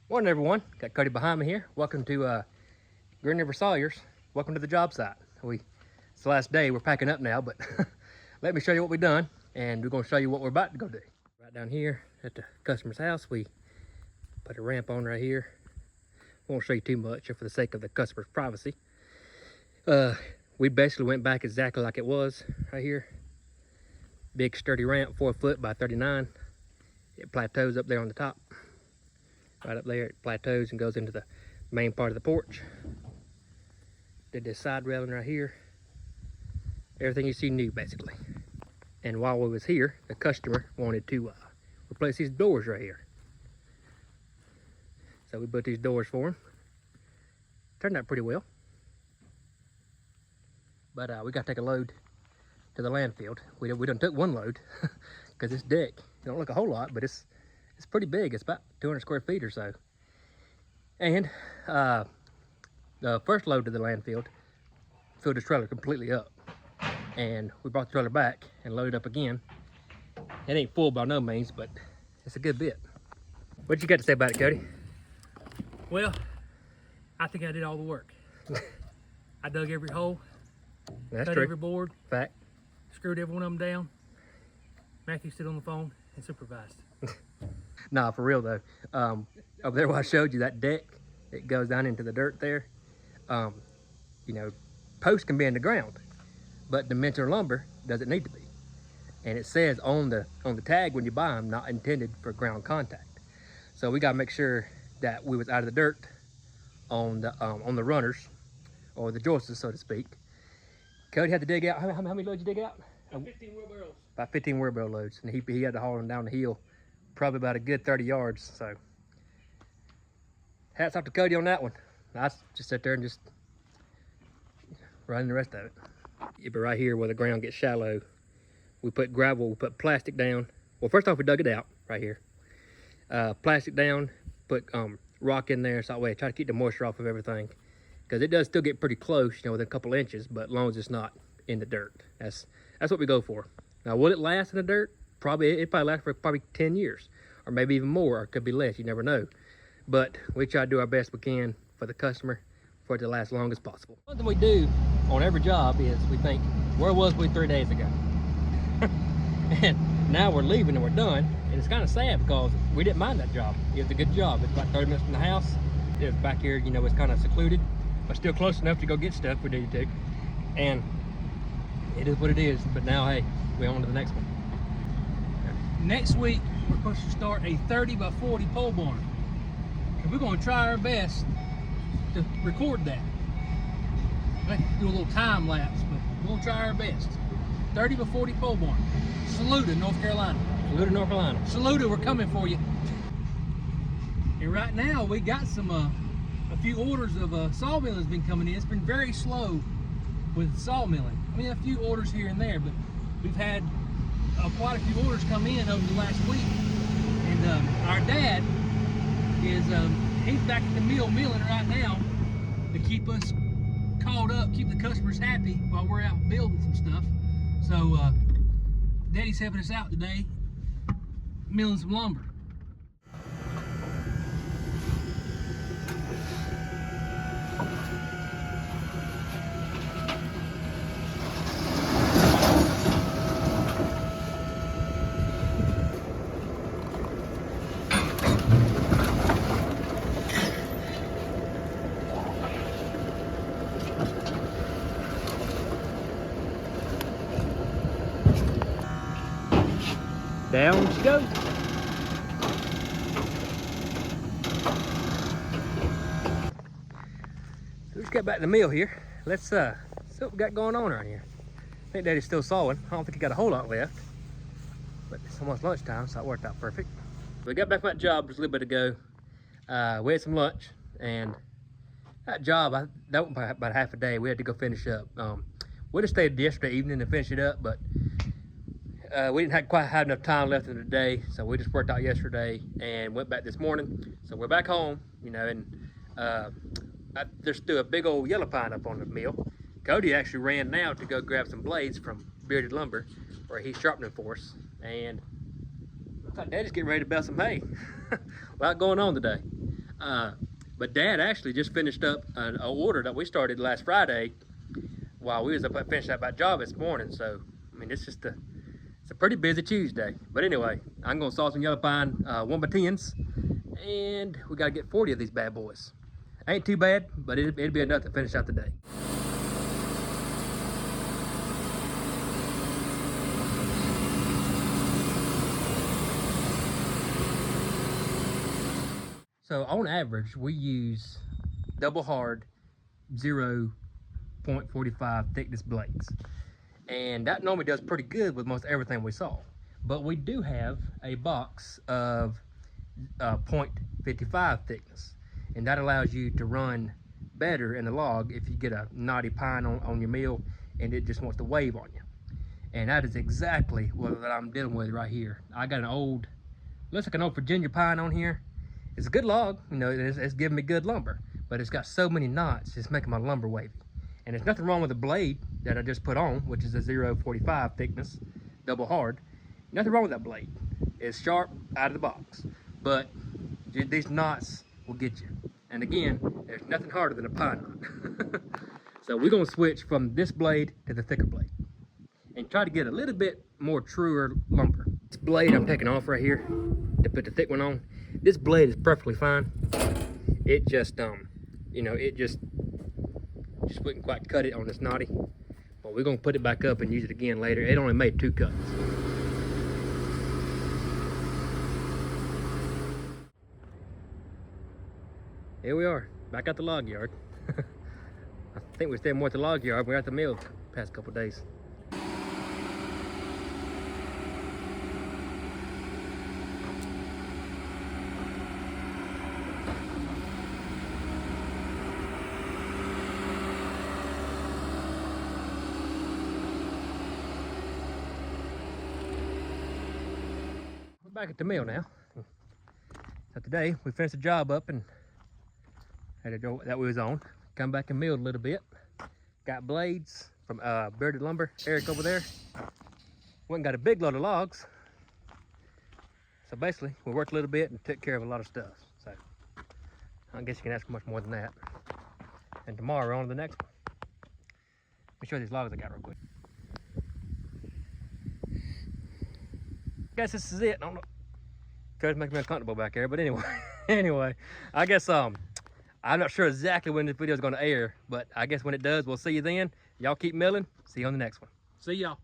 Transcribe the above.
Morning, everyone. Got Cody behind me here. Welcome to Green River Sawyers. Welcome to the job site. It's the last day. We're packing up now, but let me show you what we've done, and we're going to show you what we're about to go do. Right down here at the customer's house, we put a ramp on right here. Won't show you too much for the sake of the customer's privacy. We basically went back exactly like it was right here. Big sturdy ramp, 4 foot by 39. It plateaus up there on the top. Right up there, it plateaus and goes into the main part of the porch. Did this side railing right here. Everything you see new, basically. And while we was here, the customer wanted to replace these doors right here. So we put these doors for him. Turned out pretty well. But we got to take a load to the landfill. We done took one load because this deck, it don't look a whole lot, but it's pretty big. It's about 200 square feet or so. And the first load to the landfill filled this trailer completely up. And we brought the trailer back and loaded up again. It ain't full by no means, but it's a good bit. What you got to say about it, Cody? Well, I think I did all the work. I dug every hole, That's cut true. every board, Fact. screwed every one of them down. Matthew stood on the phone and supervised. Nah, for real though. Over there where I showed you that deck, it goes down into the dirt there. You know, posts can be in the ground, but dimensional lumber doesn't need to be. And it says on the tag when you buy them, not intended for ground contact. So we gotta make sure that we was out of the dirt on the runners, or the joists, so to speak. Cody had to dig out, how many loads you dig out? 15 wheelbarrows. About 15 wheelbarrow loads, and he had to haul them down the hill, probably about a good 30 yards. So hats off to Cody on that one. I just sat there and just running the rest of it. Yeah, but right here where the ground gets shallow, we put gravel, we put plastic down. Well, first off, we dug it out right here. Plastic down, put rock in there, so that way try to keep the moisture off of everything, because it does still get pretty close, you know, within a couple inches, but as long as it's not in the dirt. That's what we go for. Now, will it last in the dirt? It probably lasts for probably 10 years, or maybe even more, or it could be less, you never know. But we try to do our best we can for the customer for it to last as long as possible. One thing we do on every job is we think, where was we 3 days ago? And now we're leaving and we're done, and it's kind of sad because we didn't mind that job. It was a good job. It's about 30 minutes from the house. It was back here, you know, it's kind of secluded, but still close enough to go get stuff we needed to. And it is what it is, but now, hey, we're on to the next one. Next week, we're supposed to start a 30 by 40 pole barn. And we're going to try our best to record that. Let's do a little time lapse, but we're going to try our best. 30 by 40 pole barn. Saluda, North Carolina. Saluda, North Carolina. Saluda, we're coming for you. And right now, we got some, a few orders of sawmilling has been coming in. It's been very slow with sawmilling. I mean, a few orders here and there, but we've had quite a few orders come in over the last week. And our dad is, he's back at the mill milling right now to keep us caught up, keep the customers happy while we're out building some stuff. So Daddy's helping us out today, milling some lumber. Down she goes. So we just got back to the mill here. Let's see what we got going on around here. I think Daddy's still sawing. I don't think he got a whole lot left, but it's almost lunchtime, so it worked out perfect. We got back from that job just a little bit ago. We had some lunch, and that job, that went by about half a day. We had to go finish up. We just stayed yesterday evening to finish it up, but we didn't quite have enough time left in the day, so we just worked out yesterday and went back this morning. So we're back home, you know, and there's still a big old yellow pine up on the mill. Cody actually ran now to go grab some blades from Bearded Lumber, where he's sharpening for us, and looks like Daddy's getting ready to bale some hay. A lot going on today. But Dad actually just finished up an order that we started last Friday while we was up finishing up that job this morning. So, I mean, it's a pretty busy Tuesday. But anyway, I'm gonna saw some yellow pine 1x10s, and we gotta get 40 of these bad boys. Ain't too bad, but it'd be enough to finish out the day. So on average, we use double hard 0.45 thickness blades. And that normally does pretty good with most everything we saw. But we do have a box of 0.55 thickness. And that allows you to run better in the log if you get a knotty pine on your mill and it just wants to wave on you. And that is exactly what I'm dealing with right here. I got an old, looks like an old Virginia pine on here. It's a good log, you know, it's giving me good lumber, but it's got so many knots, it's making my lumber wavy. And there's nothing wrong with the blade that I just put on, which is a 0.45 thickness, double hard. Nothing wrong with that blade. It's sharp out of the box, but these knots will get you. And again, there's nothing harder than a pine knot. So we're gonna switch from this blade to the thicker blade and try to get a little bit more truer lumber. This blade I'm taking off right here to put the thick one on. This blade is perfectly fine. It just, you know, it just wouldn't quite cut it on this knotty. But we're gonna put it back up and use it again later. It only made 2 cuts. Here we are, back at the log yard. I think we stayed more at the log yard. We're at the mill the past couple days. Back at the mill now. So today we finished the job up and had a job that we was on. Come back and milled a little bit. Got blades from Bearded Lumber, Eric over there. Went and got a big load of logs. So basically we worked a little bit and took care of a lot of stuff. So I guess you can ask much more than that. And tomorrow we're on to the next one. Let me show you these logs I got real quick. Guess this is it. I don't know. Try to make me uncomfortable back there, but anyway, I guess I'm not sure exactly when this video is going to air, but I guess when it does, we'll see you then. Y'all keep milling. See you on the next one. See y'all.